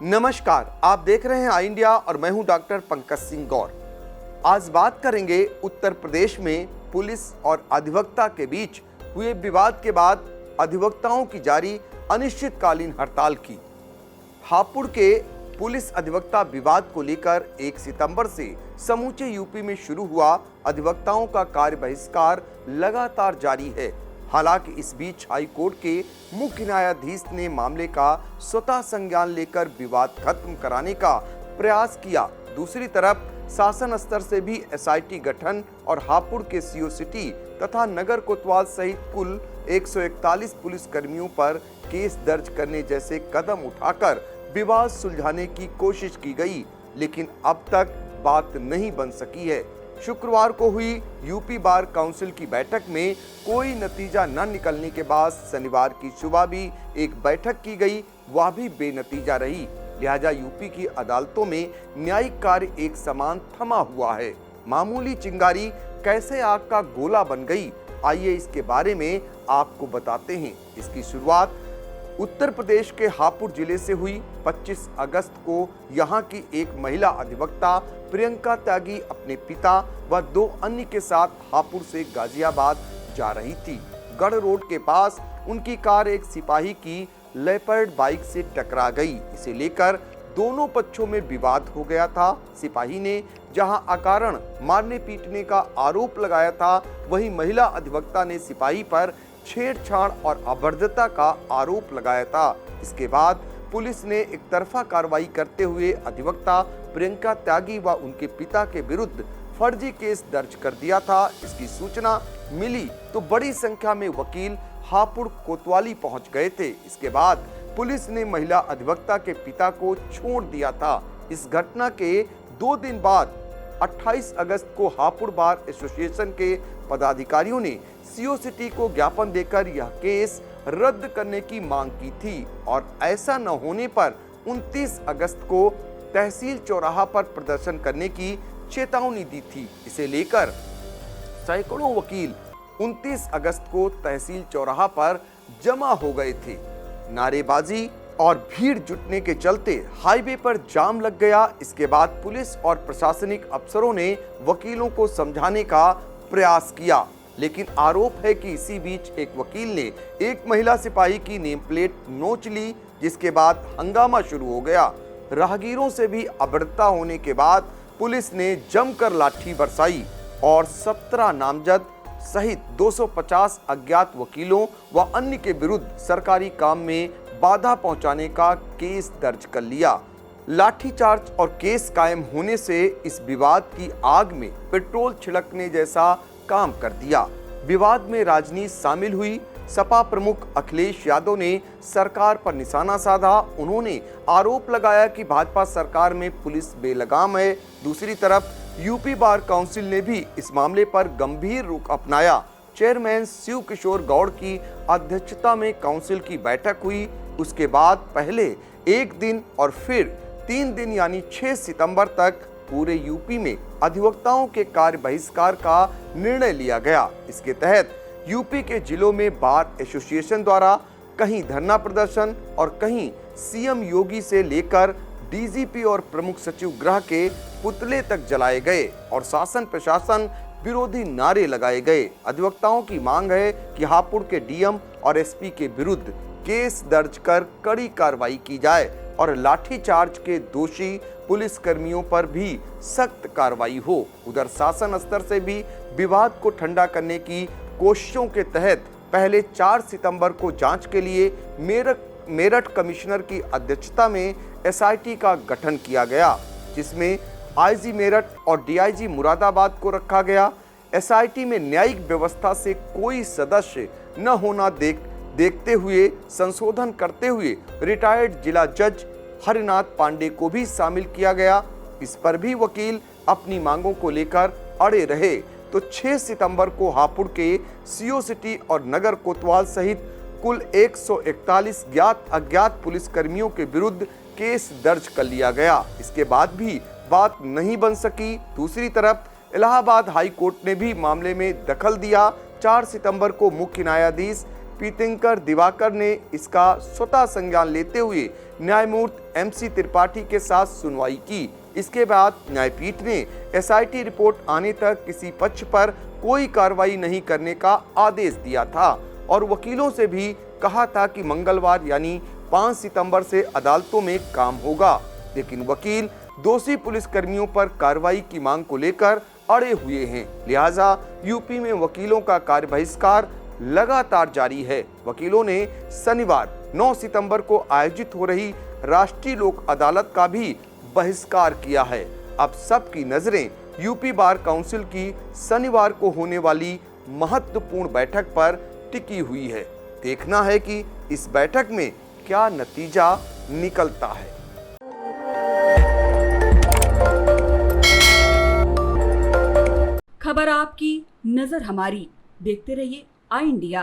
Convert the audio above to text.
नमस्कार, आप देख रहे हैं आई इंडिया और मैं हूं डॉक्टर पंकज सिंह गौर। आज बात करेंगे उत्तर प्रदेश में पुलिस और अधिवक्ता के बीच हुए विवाद के बाद अधिवक्ताओं की जारी अनिश्चितकालीन हड़ताल की। हापुड़ के पुलिस अधिवक्ता विवाद को लेकर 1 सितंबर से समूचे यूपी में शुरू हुआ अधिवक्ताओं का कार्य बहिष्कार लगातार जारी है। हालांकि इस बीच हाई कोर्ट के मुख्य न्यायाधीश ने मामले का स्वतः संज्ञान लेकर विवाद खत्म कराने का प्रयास किया। दूसरी तरफ शासन स्तर से भी एसआईटी गठन और हापुड़ के सीओ सिटी तथा नगर कोतवाल सहित कुल 141 पुलिस कर्मियों पर केस दर्ज करने जैसे कदम उठाकर विवाद सुलझाने की कोशिश की गई, लेकिन अब तक बात नहीं बन सकी है। शुक्रवार को हुई यूपी बार काउंसिल की बैठक में कोई नतीजा न निकलने के बाद शनिवार की सुबह भी एक बैठक की गई, वह भी बेनतीजा रही। लिहाजा यूपी की अदालतों में न्यायिक कार्य एक समान थमा हुआ है। मामूली चिंगारी कैसे आग का गोला बन गई, आइए इसके बारे में आपको बताते हैं। इसकी शुरुआत उत्तर प्रदेश के हापुड़ जिले से हुई। 25 अगस्त को यहां की एक महिला अधिवक्ता प्रियंका त्यागी अपने पिता व 2 अन्य के साथ हापुड़ से गाजियाबाद जा रही थी। गढ़ रोड के पास उनकी कार एक सिपाही की लेपर्ड बाइक से टकरा गई। इसे लेकर दोनों पक्षों में विवाद हो गया था। सिपाही ने जहां अकारण मारने पीटने का आरोप लगाया था, वहीं महिला अधिवक्ता ने सिपाही पर छेड़छाड़ और अभद्रता का आरोप लगाया था। इसके बाद पुलिस ने एक तरफा कार्रवाई करते हुए अधिवक्ता प्रियंका त्यागी व उनके पिता के विरुद्ध फर्जी केस दर्ज कर दिया था। इसकी सूचना मिली तो बड़ी संख्या में वकील हापुड़ कोतवाली पहुंच गए थे। इसके बाद पुलिस ने महिला अधिवक्ता के पिता को छोड़ दिया था। इस घटना के 2 दिन बाद 28 अगस्त को हापुड़ बार एसोसिएशन के पदाधिकारियों ने सीओ सिटी को ज्ञापन देकर यह केस रद्द करने की मांग की थी और ऐसा न होने पर 29 अगस्त को तहसील चौराहा पर प्रदर्शन करने की चेतावनी दी थी। इसे लेकर सैकड़ों वकील 29 अगस्त को तहसील चौराहा पर जमा हो गए थे। नारेबाजी और भीड़ जुटने के चलते हाईवे पर जाम लग गया। इसके बाद पुलिस और प्रशासनिक अफसरों ने वकीलों को समझाने का प्रयास किया, लेकिन आरोप है कि इसी बीच एक वकील ने एक महिला सिपाही की नेम प्लेट नोच ली, जिसके बाद हंगामा शुरू हो गया। राहगीरों से भी अभद्रता होने के बाद पुलिस ने जमकर लाठी बरसाई और 17 नामजद सहित 250 अज्ञात वकीलों व अन्य के विरुद्ध सरकारी काम में बाधा पहुंचाने का केस दर्ज कर लिया। लाठीचार्ज और केस कायम होने से इस विवाद की आग में पेट्रोल छिड़कने जैसा काम कर दिया। विवाद में राजनीति शामिल हुई। सपा प्रमुख अखिलेश यादव ने सरकार पर निशाना साधा। उन्होंने आरोप लगाया कि भाजपा सरकार में पुलिस बेलगाम है। दूसरी तरफ यूपी बार काउंसिल ने भी इस मामले पर गंभीर रुख अपनाया। चेयरमैन शिव किशोर गौड़ की अध्यक्षता में काउंसिल की बैठक हुई। उसके बाद पहले 1 दिन और फिर 3 दिन यानी 6 सितंबर तक पूरे यूपी में अधिवक्ताओं के कार्य बहिष्कार का निर्णय लिया गया। इसके तहत यूपी के जिलों में बार एसोसिएशन द्वारा कहीं धरना प्रदर्शन और कहीं सीएम योगी से लेकर डीजीपी और प्रमुख सचिव गृह के पुतले तक जलाए गए और शासन प्रशासन विरोधी नारे लगाए गए। अधिवक्ताओं की मांग है कि हापुड़ के डीएम और एसपी के विरुद्ध केस दर्ज कर कड़ी कार्रवाई की जाए और लाठीचार्ज के दोषी पुलिस कर्मियों पर भी सख्त कार्रवाई हो। उधर शासन स्तर से भी विवाद को ठंडा करने की कोशिशों के तहत पहले 4 सितंबर को जांच के लिए मेरठ कमिश्नर की अध्यक्षता में एसआईटी का गठन किया गया, जिसमें आईजी मेरठ और डीआईजी मुरादाबाद को रखा गया। एसआईटी में न्यायिक व्यवस्था से कोई सदस्य न होना देखते हुए संशोधन करते हुए रिटायर्ड जिला जज हरिनाथ पांडे को भी शामिल किया गया। इस पर भी वकील अपनी मांगों को लेकर अड़े रहे तो 6 सितंबर को हापुड़ के सीओ सिटी और नगर कोतवाल सहित कुल 141 ज्ञात अज्ञात पुलिस कर्मियों के विरुद्ध केस दर्ज कर लिया गया। इसके बाद भी बात नहीं बन सकी। दूसरी तरफ इलाहाबाद हाई कोर्ट ने भी मामले में दखल दिया। 4 सितंबर को मुख्य न्यायाधीश पीतंकर दिवाकर ने इसका स्वतः संज्ञान लेते हुए न्यायमूर्ति MC त्रिपाठी के साथ सुनवाई की। इसके बाद न्यायपीठ ने SIT रिपोर्ट आने तक किसी पक्ष पर कोई कार्रवाई नहीं करने का आदेश दिया था और वकीलों से भी कहा था कि मंगलवार यानी 5 सितंबर से अदालतों में काम होगा, लेकिन वकील दोषी पुलिसकर्मियों पर कार्रवाई की मांग को लेकर अड़े हुए हैं। लिहाजा यूपी में वकीलों का कार्य बहिष्कार लगातार जारी है। वकीलों ने शनिवार 9 सितंबर को आयोजित हो रही राष्ट्रीय लोक अदालत का भी बहिष्कार किया है। अब सबकी नजरें यूपी बार काउंसिल की शनिवार को होने वाली महत्वपूर्ण बैठक पर टिकी हुई है। देखना है कि इस बैठक में क्या नतीजा निकलता है। खबर आपकी, नजर हमारी। देखते रहिए आई इंडिया।